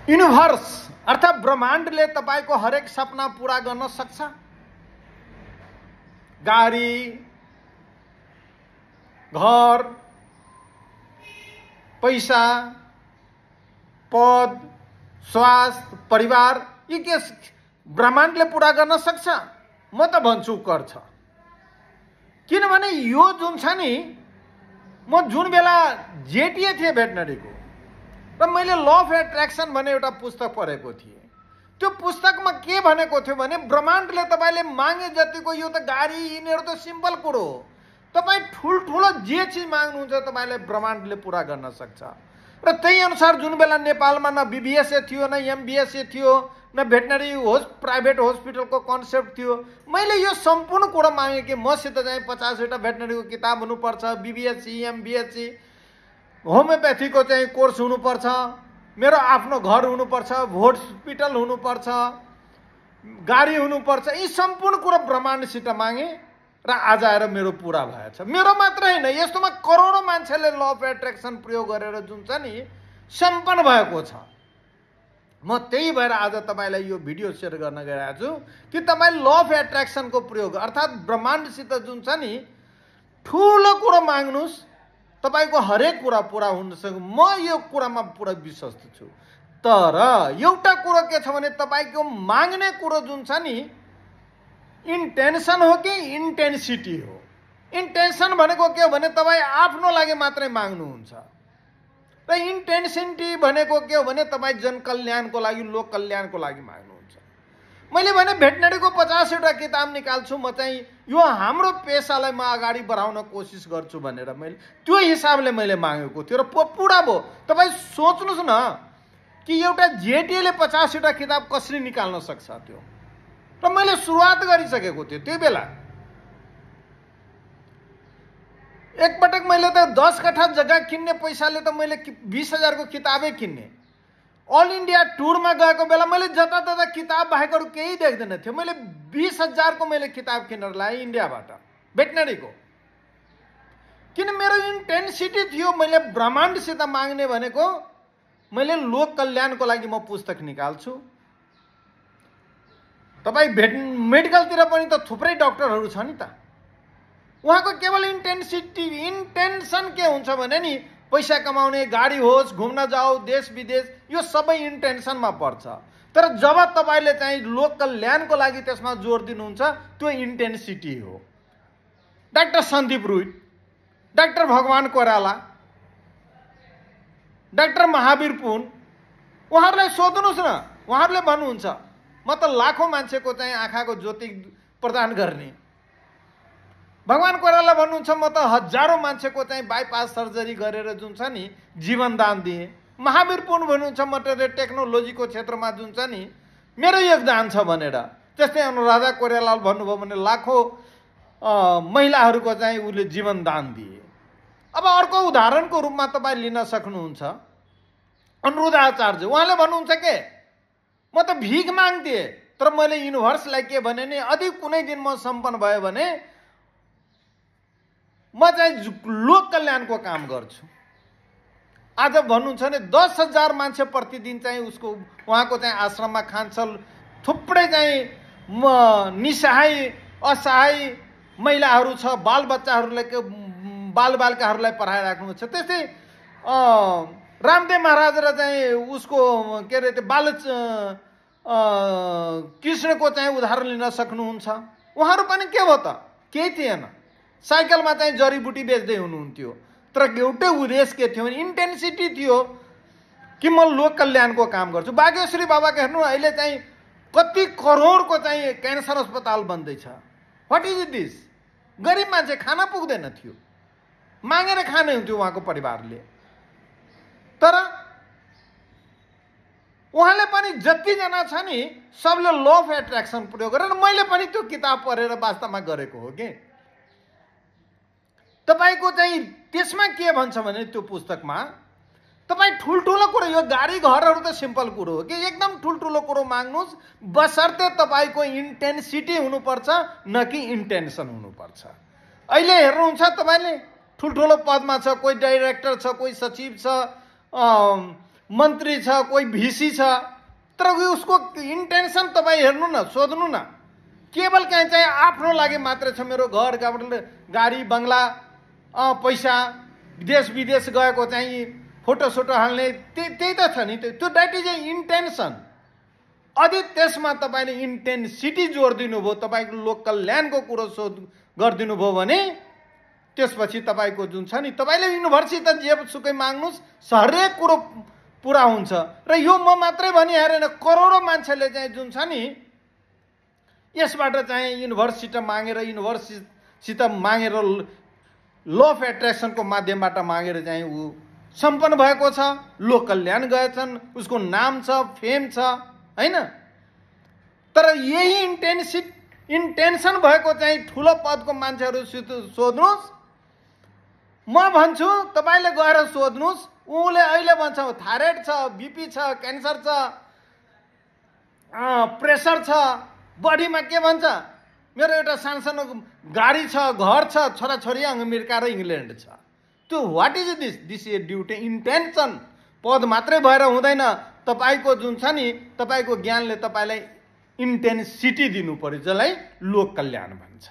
Universe अर्थात ब्रह्माण्डले तपाईको हरेक सपना पूरा गर्न सक्छ। गाडी, घर, पैसा, पद, स्वास्थ्य, परिवार, यी के ब्रह्माण्डले पूरा गर्न सक्छ? म त भन्छु गर्छ। किनभने यो जुन छ नि, म जुन बेला जेटिए थिएँ भेटनरीको र मैले ल अफ एट्र्याक्सन भन्ने एउटा पुस्तक पढेको थिएँ। त्यो पुस्तकमा के भनेको थियो भने ब्रह्माण्डले तपाईले मागे जतिको, यो त गाडी यिनीहरू त सिम्पल कुरो हो, तपाईँ ठुल्ठुलो जे चिज माग्नुहुन्छ तपाईँले ब्रह्माण्डले पुरा गर्न सक्छ। र त्यही अनुसार जुन बेला नेपालमा न बीबीएसए थियो, न एमबीएसए थियो, न भेटनरी प्राइभेट हस्पिटलको कन्सेप्ट थियो, मैले यो सम्पूर्ण कुरा मागेँ कि मसित चाहिँ 50वटा भेटनरीको किताब हुनुपर्छ, बीबीएससी, एमबीएससी, होमियोप्याथीको चाहिँ कोर्स हुनुपर्छ, मेरो आफ्नो घर हुनुपर्छ, हस्पिटल हुनुपर्छ, गाडी हुनुपर्छ, यी सम्पूर्ण कुरा ब्रह्माण्डसित मागेँ र आज आएर मेरो पुरा भएछ। मेरो मात्र होइन, यस्तोमा करोडौं मान्छेले ल अफ एट्र्याक्सन प्रयोग गरेर जुन छ नि सम्पन्न भएको छ। म त्यही भएर आज तपाईलाई यो भिडियो शेयर गर्न गइरहेको छु कि तपाईँ ल अफ एट्र्याक्सनको प्रयोग अर्थात् ब्रह्माण्डसित जुन छ नि ठुलो कुरो माग्नुस्, तपाईको हरेक कुरा पूरा हुन सक्छ। म यो कुरामा पुरा विश्वस्त छु। तर एउटा कुरो के छ भने तपाईको माग्ने कुरो जुन छ नि इन्टेन्सन हो कि इन्टेन्सिटी हो। इन्टेन्सन भनेको के हो भने तपाईँ आफ्नो लागि मात्रै माग्नुहुन्छ र इन्टेन्सिटी भनेको के हो भने तपाईँ जनकल्याणको लागि, लोक कल्याणको लागि माग्नुहुन्छ। मैले भने भेटनरीको 50वटा किताब निकाल्छु, म चाहिँ यो हाम्रो पेसालाई म अगाडि बढाउन कोसिस गर्छु भनेर मैले त्यो हिसाबले मैले मागेको थियो र पुरा भयो। तपाईँ सोच्नुहोस् न कि एउटा जेटिएले 50वटा किताब कसरी निकाल्न सक्छ त्यो। र मैले सुरुवात गरिसकेको थियो त्यो बेला। एकपटक मैले त 10 कट्ठा जग्गा किन्ने पैसाले त मैले 20,000 को किताबै किन्ने। अल इन्डिया टुरमा गएको बेला मैले जतातता किताब बाहेकहरू केही देख्दैन थियो। मैले 20,000 को मैले किताब किनेर ल्याएँ इन्डियाबाट भेटनरीको। किन मेरो इन्टेन्सिटी थियो, मैले ब्रह्माण्डसित माग्ने भनेको मैले लोक कल्याणको लागि म पुस्तक निकाल्छु। तपाईँ मेडिकलतिर पनि त थुप्रै डाक्टरहरू छ नि त, उहाँको केवल इन्टेन्सन के हुन्छ भने नि पैसा कमाउने, गाडी होस्, घुम्न जाऊ, देश विदेश, यो सबै इन्टेन्सनमा पर्छ। तर जब तपाईले चाहिँ लोक कल्याणको लागि त्यसमा जोड दिनुहुन्छ त्यो इन्टेन्सिटी हो। डाक्टर सन्दीप रुइट, डाक्टर भगवान कोइराला, डाक्टर महावीर पुन, उहाँहरूलाई सोध्नुहोस् न, उहाँहरूले भन्नुहुन्छ म त लाखौं मान्छेको चाहिँ आँखाको ज्योति प्रदान गर्ने। भगवान कोइराला भन्नुहुन्छ म त हजारौं मान्छेको चाहिँ बाइपास सर्जरी गरेर जुन छ नि जीवन दान दिए। महावीर पुन भन्नुहुन्छ म त टेक्नोलोजीको क्षेत्रमा जुन छ नि मेरो योगदान छ भनेर। त्यस्तै अनुराधा कोइराला भन्नुभयो भने लाखौं महिलाहरूको चाहिँ उले जीवन दान दिए। अब अर्को उदाहरणको रूपमा तपाईँ लिन सक्नुहुन्छ अनुरुद्ध आचार्य। उहाँले भन्नुहुन्छ के म त भिख माग्दिए, तर मैले युनिभर्सलाई के भने नि अधिक कुनै दिन म सम्पन्न भयो भने म चाहिँ लोक कल्याणको काम गर्छु। आज भन्नुहुन्छ नि 10,000 मान्छे प्रतिदिन चाहिँ उसको उहाँको चाहिँ आश्रममा खान्छ। थुप्रै चाहिँ निसहाय असहाय महिलाहरू छ, बालबच्चाहरूलाई बालबालिकाहरूलाई पढाइराख्नु छ। त्यस्तै रामदेव महाराज र चाहिँ उसको के अरे त्यो कृष्णको चाहिँ उदाहरण लिन सक्नुहुन्छ। उहाँहरू पनि के हो त केही थिएन, साइकलमा चाहिँ जडीबुटी बेच्दै हुनुहुन्थ्यो। तर एउटै उद्देश्य के थियो भने इन्टेन्सिटी थियो कि म लोक कल्याणको काम गर्छु। बागेश्वरी बाबाको हेर्नु अहिले चाहिँ कति करोडको चाहिँ क्यान्सर अस्पताल बन्दैछ। What is this? गरिब मान्छे खाना पुग्दैन थियो, मागेर खाने हुन्थ्यो उहाँको परिवारले। तर उहाँले पनि जतिजना छ नि सबले ल अफ एट्र्याक्सन प्रयोग गरेर मैले पनि त्यो किताब पढेर वास्तवमा गरेको हो कि। तपाईको चाहिँ त्यसमा के भन्छ भने त्यो पुस्तकमा तपाईँ ठुल्ठुलो कुरो, यो गाडी घरहरू त सिम्पल कुरो हो कि एकदम ठुल्ठुलो कुरो माग्नुहोस्, बशर्ते तपाईँको इन्टेन्सिटी हुनुपर्छ न कि इन्टेन्सन हुनुपर्छ। अहिले हेर्नुहुन्छ तपाईँले ठुल्ठुलो पदमा छ, कोही डाइरेक्टर छ, कोही सचिव छ, मन्त्री छ, कोही भिसी छ, तर उसको इन्टेन्सन तपाईँ हेर्नु न, सोध्नु न। केवल चाहिँ आफ्नो लागि मात्रै छ, मेरो घर गाडी बङ्गला पैसा, देश विदेश गएको चाहिँ फोटोसोटो हाल्ने, त्यही त छ नि। त्यो द्याट इज ए इन्टेन्सन। यदि त्यसमा तपाईँले इन्टेन्सिटी जोड दिनुभयो, तपाईँको लोक कल्याणको कुरो गरिदिनु भयो भने त्यसपछि तपाईँको जुन छ नि, तपाईँले युनिभर्सिटी त जेसुकै माग्नुहोस्, हरेक कुरो पुरा हुन्छ। र यो म मात्रै भनी हेरेन, करोडौँ मान्छेले चाहिँ जुन छ नि, यसबाट चाहिँ युनिभर्सिटी मागेर ल अफ एट्र्याक्सनको माध्यमबाट मागेर चाहिँ ऊ सम्पन्न भएको छ, लोक कल्याण गएछन्, उसको नाम छ, फेम छ, होइन? तर यही इन्टेन्सन भएको चाहिँ ठुलो पदको मान्छेहरूसित सोध्नुहोस्। म भन्छु तपाईँले गएर सोध्नुहोस्, उले अहिले भन्छ थाइरोइड छ, बिपी छ, क्यान्सर छ, प्रेसर छ, बडीमा के भन्छ, मेरो एउटा सानसानो गाडी छ, घर छ, छोराछोरी अमेरिका र इङ्ल्यान्ड छ। त्यो what is this is due to intention. पद मात्रै भएर हुँदैन, तपाईँको जुन छ नि, तपाईँको ज्ञानले तपाईँलाई इन्टेन्सिटी दिनु पर्यो, जसलाई लोक कल्याण भन्छ।